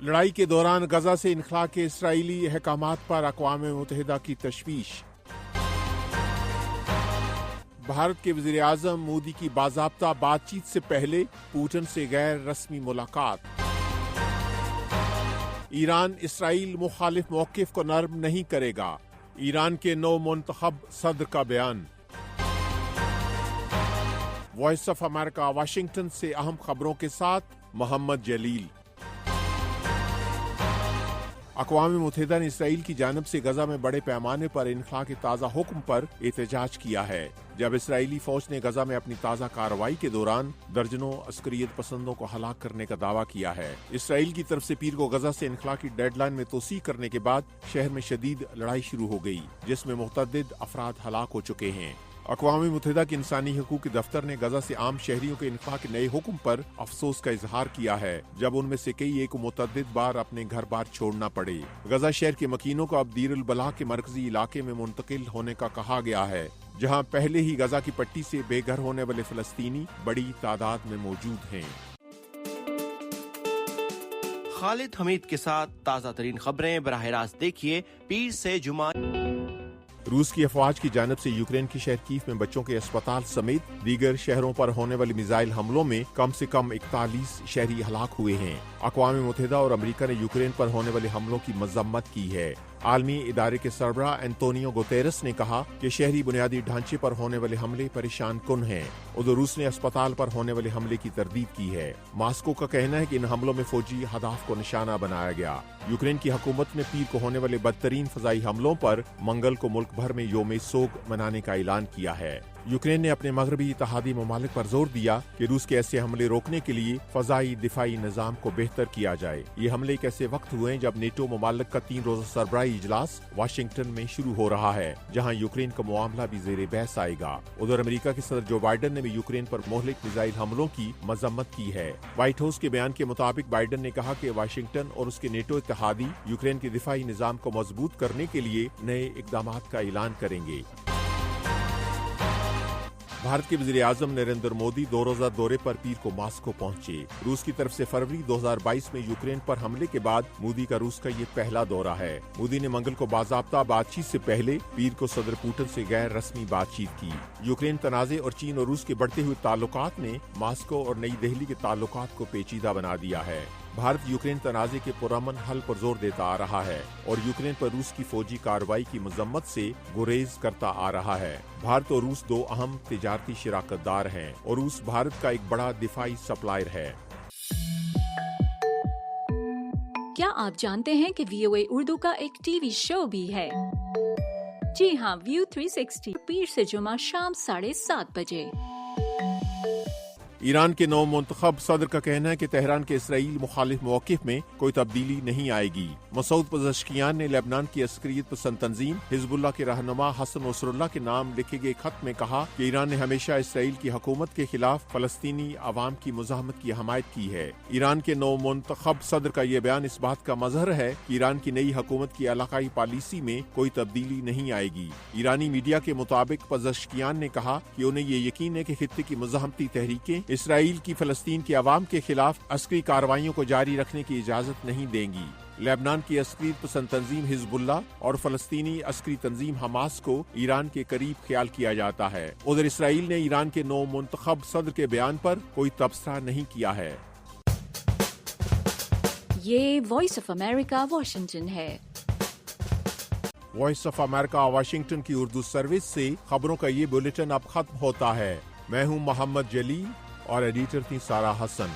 لڑائی کے دوران غزہ سے انخلا کے اسرائیلی احکامات پر اقوام متحدہ کی تشویش۔ بھارت کے وزیر اعظم مودی کی باضابطہ بات چیت سے پہلے پوٹن سے غیر رسمی ملاقات۔ ایران اسرائیل مخالف موقف کو نرم نہیں کرے گا، ایران کے نو منتخب صدر کا بیان۔ وائس آف امریکہ واشنگٹن سے اہم خبروں کے ساتھ محمد جلیل۔ اقوام متحدہ نے اسرائیل کی جانب سے غزہ میں بڑے پیمانے پر انخلا کے تازہ حکم پر احتجاج کیا ہے، جب اسرائیلی فوج نے غزہ میں اپنی تازہ کارروائی کے دوران درجنوں عسکریت پسندوں کو ہلاک کرنے کا دعویٰ کیا ہے۔ اسرائیل کی طرف سے پیر کو غزہ سے انخلا کی ڈیڈ لائن میں توسیع کرنے کے بعد شہر میں شدید لڑائی شروع ہو گئی، جس میں متعدد افراد ہلاک ہو چکے ہیں۔ اقوام متحدہ کے انسانی حقوق کے دفتر نے غزہ سے عام شہریوں کے انخلا کے نئے حکم پر افسوس کا اظہار کیا ہے، جب ان میں سے کئی ایک کو متعدد بار اپنے گھر بار چھوڑنا پڑے۔ غزہ شہر کے مکینوں کو اب دیر البلاح کے مرکزی علاقے میں منتقل ہونے کا کہا گیا ہے، جہاں پہلے ہی غزہ کی پٹی سے بے گھر ہونے والے فلسطینی بڑی تعداد میں موجود ہیں۔ خالد حمید کے ساتھ تازہ ترین خبریں براہ راست دیکھیے پیر سے جمعہ۔ روس کی افواج کی جانب سے یوکرین کے شہر کیف میں بچوں کے اسپتال سمیت دیگر شہروں پر ہونے والی میزائل حملوں میں کم سے کم 41 شہری ہلاک ہوئے ہیں۔ اقوام متحدہ اور امریکہ نے یوکرین پر ہونے والے حملوں کی مذمت کی ہے۔ عالمی ادارے کے سربراہ انتونیو گوتیرس نے کہا کہ شہری بنیادی ڈھانچے پر ہونے والے حملے پریشان کن ہیں۔ ادھر روس نے اسپتال پر ہونے والے حملے کی تردید کی ہے۔ ماسکو کا کہنا ہے کہ ان حملوں میں فوجی اہداف کو نشانہ بنایا گیا۔ یوکرین کی حکومت نے پیر کو ہونے والے بدترین فضائی حملوں پر منگل کو ملک بھر میں یوم سوگ منانے کا اعلان کیا ہے۔ یوکرین نے اپنے مغربی اتحادی ممالک پر زور دیا کہ روس کے ایسے حملے روکنے کے لیے فضائی دفاعی نظام کو بہتر کیا جائے۔ یہ حملے ایک ایسے وقت ہوئے ہیں جب نیٹو ممالک کا 3 روزہ سربراہی اجلاس واشنگٹن میں شروع ہو رہا ہے، جہاں یوکرین کا معاملہ بھی زیر بحث آئے گا۔ ادھر امریکہ کے صدر جو بائیڈن نے بھی یوکرین پر مہلک میزائل حملوں کی مذمت کی ہے۔ وائٹ ہاؤس کے بیان کے مطابق بائیڈن نے کہا کہ واشنگٹن اور اس کے نیٹو اتحادی یوکرین کے دفاعی نظام کو مضبوط کرنے کے لیے نئے اقدامات کا اعلان کریں گے۔ بھارت کے وزیر اعظم نریندر مودی 2 روزہ دورے پر پیر کو ماسکو پہنچے۔ روس کی طرف سے فروری 2022 میں یوکرین پر حملے کے بعد مودی کا روس کا یہ پہلا دورہ ہے۔ مودی نے منگل کو باضابطہ بات چیت سے پہلے پیر کو صدر پوٹن سے غیر رسمی بات چیت کی۔ یوکرین تنازع اور چین اور روس کے بڑھتے ہوئے تعلقات نے ماسکو اور نئی دہلی کے تعلقات کو پیچیدہ بنا دیا ہے۔ بھارت یوکرین تنازع کے پرامن حل پر زور دیتا آ رہا ہے اور یوکرین پر روس کی فوجی کارروائی کی مذمت سے گریز کرتا آ رہا ہے۔ بھارت اور روس 2 اہم تجارتی شراکت دار ہیں اور روس بھارت کا ایک بڑا دفاعی سپلائر ہے۔ کیا آپ جانتے ہیں کہ VOA اردو کا ایک ٹی وی شو بھی ہے؟ جی ہاں، ویو 360 پیر سے جمعہ شام 7:30 بجے۔ ایران کے نو منتخب صدر کا کہنا ہے کہ تہران کے اسرائیل مخالف موقف میں کوئی تبدیلی نہیں آئے گی۔ مسعود پزشکیان نے لبنان کی عسکریت پسند تنظیم حزب اللہ کے رہنما حسن نصر اللہ کے نام لکھے گئے خط میں کہا کہ ایران نے ہمیشہ اسرائیل کی حکومت کے خلاف فلسطینی عوام کی مزاحمت کی حمایت کی ہے۔ ایران کے نو منتخب صدر کا یہ بیان اس بات کا مظہر ہے کہ ایران کی نئی حکومت کی علاقائی پالیسی میں کوئی تبدیلی نہیں آئے گی۔ ایرانی میڈیا کے مطابق پزشکیان نے کہا کہ انہیں یہ یقین ہے کہ خطے کی مزاحمتی تحریکیں اسرائیل کی فلسطین کے عوام کے خلاف عسکری کارروائیوں کو جاری رکھنے کی اجازت نہیں دیں گی۔ لبنان کی عسکری پسند تنظیم حزب اللہ اور فلسطینی عسکری تنظیم حماس کو ایران کے قریب خیال کیا جاتا ہے۔ ادھر اسرائیل نے ایران کے نو منتخب صدر کے بیان پر کوئی تبصرہ نہیں کیا ہے۔ یہ وائس آف امریکہ واشنگٹن ہے۔ وائس آف امریکہ واشنگٹن کی اردو سروس سے خبروں کا یہ بلیٹن اب ختم ہوتا ہے۔ میں ہوں محمد جلیل اور ایڈیٹر تھی سارہ حسن۔